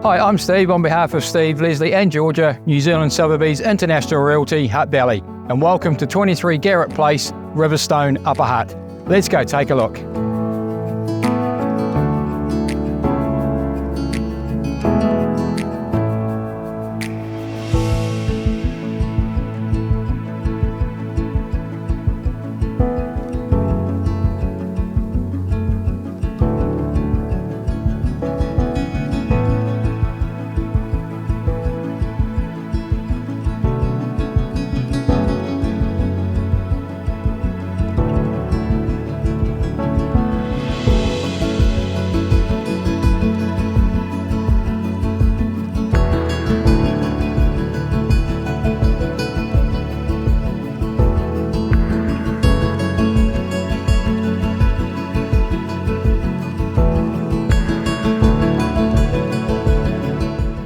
Hi, I'm Steve on behalf of Steve, Leslie and Georgia, New Zealand Sotheby's International Realty, Hutt Valley, and welcome to 23 Garrett Place, Riverstone, Upper Hutt. Let's go take a look.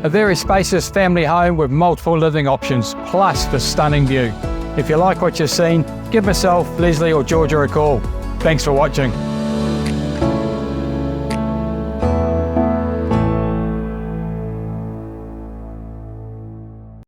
A very spacious family home with multiple living options, plus the stunning view. If you like what you've seen, give myself, Leslie or Georgia a call. Thanks for watching.